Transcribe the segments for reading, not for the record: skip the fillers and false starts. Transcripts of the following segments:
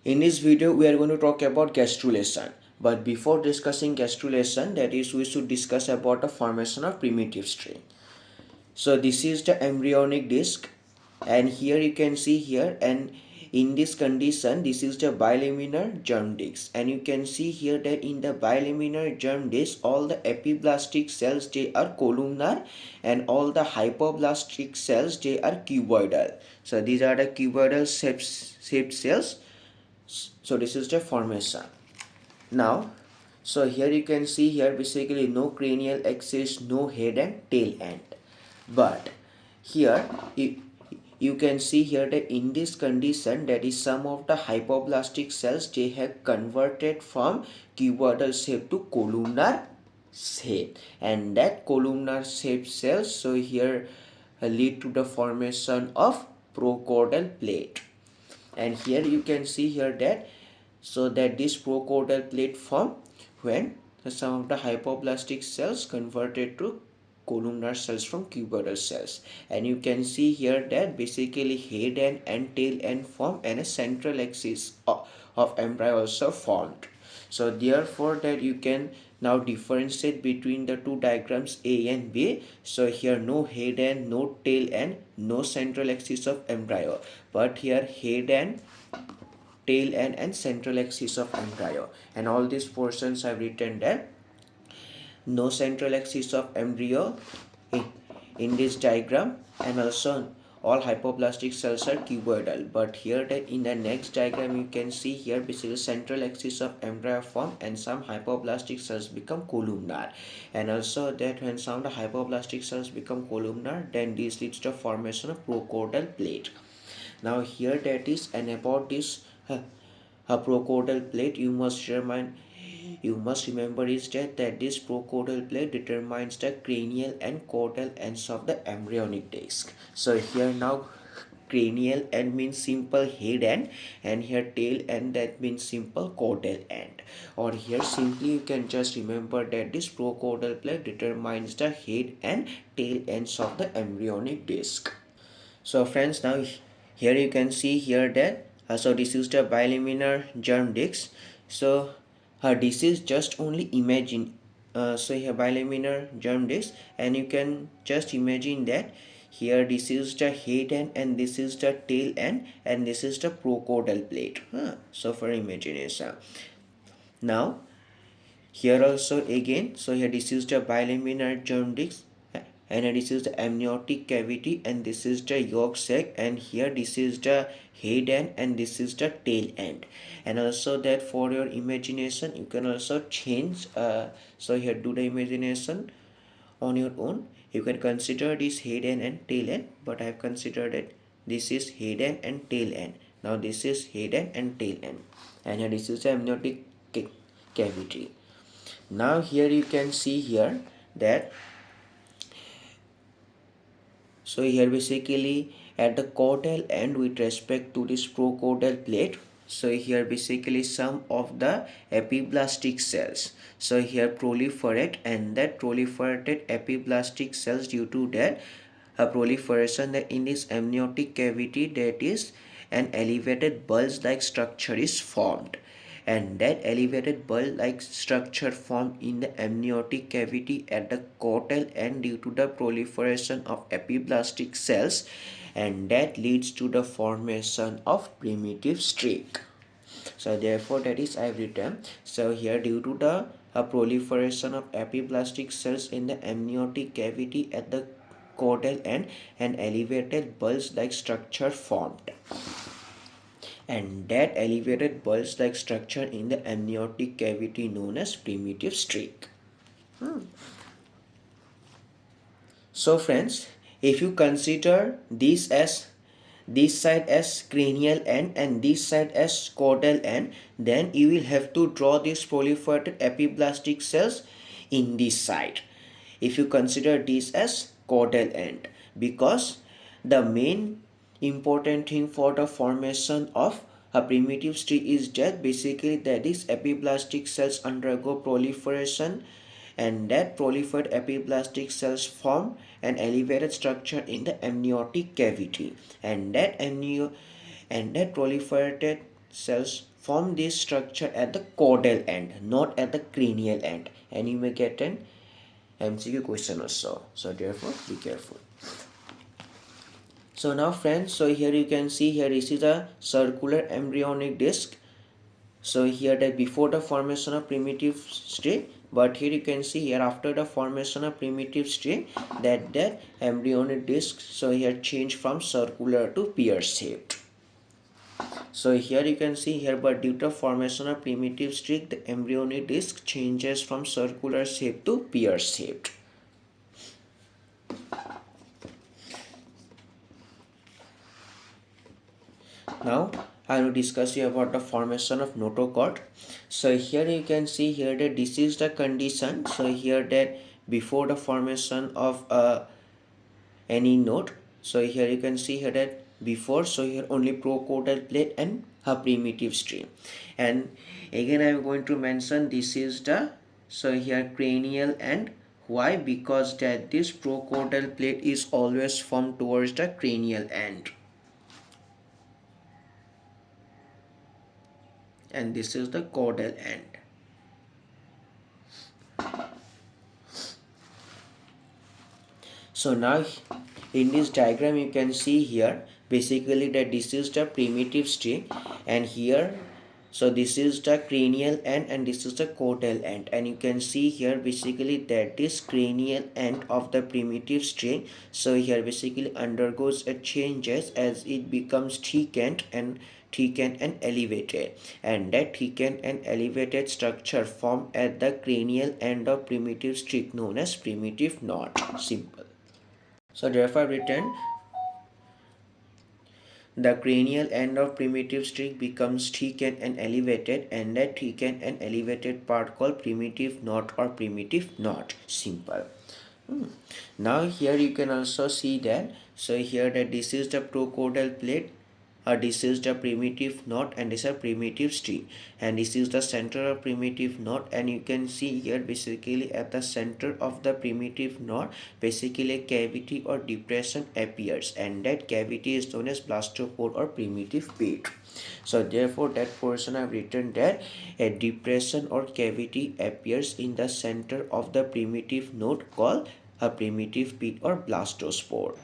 In this video, we are going to talk about gastrulation. But before discussing gastrulation, that is, we should discuss about the formation of primitive string. So this is the embryonic disc, and here you can see here, and in this condition, this is the bilaminar germ disc, and you can see here that in the bilaminar germ disc, all the epiblastic cells, they are columnar, and all the hypoblastic cells, they are cuboidal. So these are the cuboidal shaped cells. So this is the formation. Now, so here you can see here basically no cranial axis, no head and tail end. But here you can see here that in this condition, that is, some of the hypoblastic cells, they have converted from cuboidal shape to columnar shape, and that columnar shape cells, so here lead to the formation of prochordal plate. And here you can see here that so that this prochordal plate form when some of the hypoblastic cells converted to columnar cells from cuboidal cells, and you can see here that basically head end and tail end form and a central axis of embryo also formed. So therefore that you can now differentiate between the two diagrams A and B. So here no head end, no tail end, no central axis of embryo, but here head end, tail end and central axis of embryo, and all these portions I've written that no central axis of embryo in this diagram, and also all hypoblastic cells are cuboidal. But here that in the next diagram you can see here basically central axis of embryo form and some hypoblastic cells become columnar, and also that when some of the hypoblastic cells become columnar, then this leads to formation of prochordal plate. Now here that is, and about this prochordal plate, you must remember is that this prochordal plate determines the cranial and caudal ends of the embryonic disc. So here now cranial end means simple head end, and here tail end, that means simple caudal end. Or here simply you can just remember that this prochordal plate determines the head and tail ends of the embryonic disc. So friends, now here you can see here that so this is the bilaminar germ disc. So this is just imagine so here bilaminar germ disc, and you can just imagine that here this is the head end and this is the tail end and this is the prochordal plate. So for imagination. Now here also again, so here this is the bilaminar germ disc, and this is the amniotic cavity, and this is the yolk sac, and here this is the head end and this is the tail end. And also that for your imagination you can also change, so here do the imagination on your own. You can consider this head end and tail end, but I have considered that this is head end and tail end. Now this is head end and tail end, and here this is the amniotic cavity. Now here you can see here that so here basically at the caudal end with respect to this prochordal plate, so here basically some of the epiblastic cells, so here proliferate, and that proliferated epiblastic cells, due to that proliferation, that in this amniotic cavity, that is an elevated bulge like structure is formed, and that elevated bulge like structure formed in the amniotic cavity at the caudal end due to the proliferation of epiblastic cells, and that leads to the formation of primitive streak. So therefore that is I have written, so here due to the proliferation of epiblastic cells in the amniotic cavity at the caudal end, an elevated bulge like structure formed, and that elevated bulge like structure in the amniotic cavity known as primitive streak. So friends, if you consider this side as cranial end and this side as caudal end, then you will have to draw these proliferated epiblastic cells in this side if you consider this as caudal end, because the main important thing for the formation of a primitive streak is that basically that these epiblastic cells undergo proliferation, and that proliferate epiblastic cells form an elevated structure in the amniotic cavity, and that proliferated cells form this structure at the caudal end, not at the cranial end, and you may get an MCQ question also. So therefore be careful. So now friends, so here you can see here this is a circular embryonic disc. So here that before the formation of primitive state, but here you can see here after the formation of primitive state that embryonic disc, so here change from circular to pear shaped. So here you can see here, but due to formation of primitive streak, the embryonic disc changes from circular shape to pear shaped. Now I will discuss you about the formation of notochord. So here you can see here that this is the condition. So here that before the formation of any node, so here you can see here that before, so here only procaudal plate and a primitive stream, and again I am going to mention this is the, so here cranial end. Why? Because that this procaudal plate is always formed towards the cranial end, and this is the caudal end. So now in this diagram you can see here basically that this is the primitive string, and here, so this is the cranial end and this is the caudal end, and you can see here basically that this cranial end of the primitive string, so here basically undergoes a changes as it becomes thickened and elevated, and that thickened and elevated structure formed at the cranial end of primitive string known as primitive knot. Simple. So therefore written, the cranial end of primitive streak becomes thickened and elevated, and that thickened and elevated part called primitive knot or primitive knot. Simple. Now here you can also see that, so here that this is the procaudal plate, this is the primitive knot, and this is a primitive streak, and this is the center of primitive knot, and you can see here basically at the center of the primitive knot basically a cavity or depression appears, and that cavity is known as blastopore or primitive pit. So therefore that portion I have written that a depression or cavity appears in the center of the primitive knot called a primitive pit or blastospore.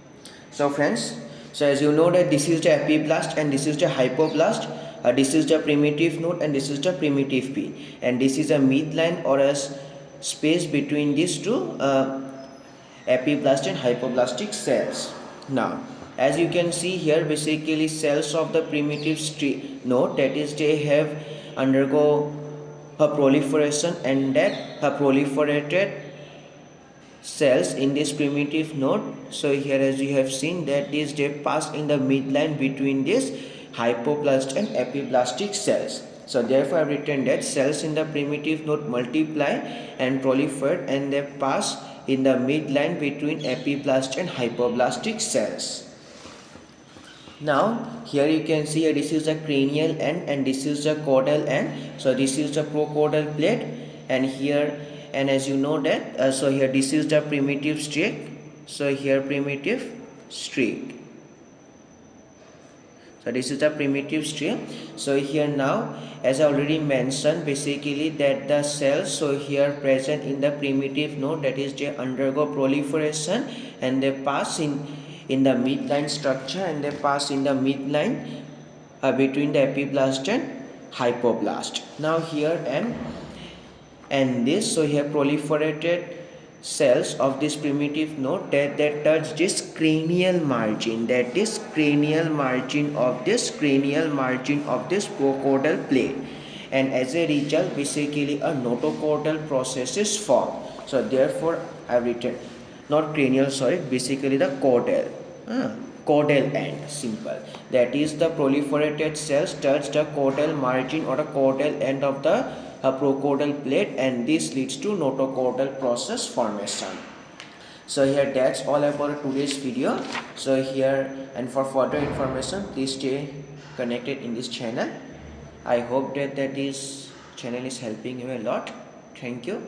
So friends, so as you know that this is the epiblast and this is the hypoblast. This is the primitive node and this is the primitive P, and this is a midline or a space between these two epiblast and hypoblastic cells. Now as you can see here basically cells of the primitive node, that is they have undergo a proliferation, and that proliferated cells in this primitive node, so here as you have seen that these they pass in the midline between this hypoblast and epiblastic cells. So therefore I have written that cells in the primitive node multiply and proliferate, and they pass in the midline between epiblast and hypoblastic cells. Now here you can see here this is the cranial end and this is the caudal end. So this is the procaudal plate, and here, and as you know that so here this is the primitive streak, so here primitive streak, so this is the primitive streak. So here now as I already mentioned basically that the cells, so here present in the primitive node, that is they undergo proliferation and they pass in the midline structure, and they pass in the midline between the epiblast and hypoblast. Now here and this, so here proliferated cells of this primitive node that touch this cranial margin, that is cranial margin of this procaudal plate, and as a result basically a notochordal process is formed. So therefore I have written not cranial, sorry, basically the caudal end. Simple. That is the proliferated cells touch the caudal margin or the caudal end of the procaudal plate, and this leads to notochordal process formation. So here that's all about today's video. So here, and for further information please stay connected in this channel. I hope that this channel is helping you a lot. Thank you.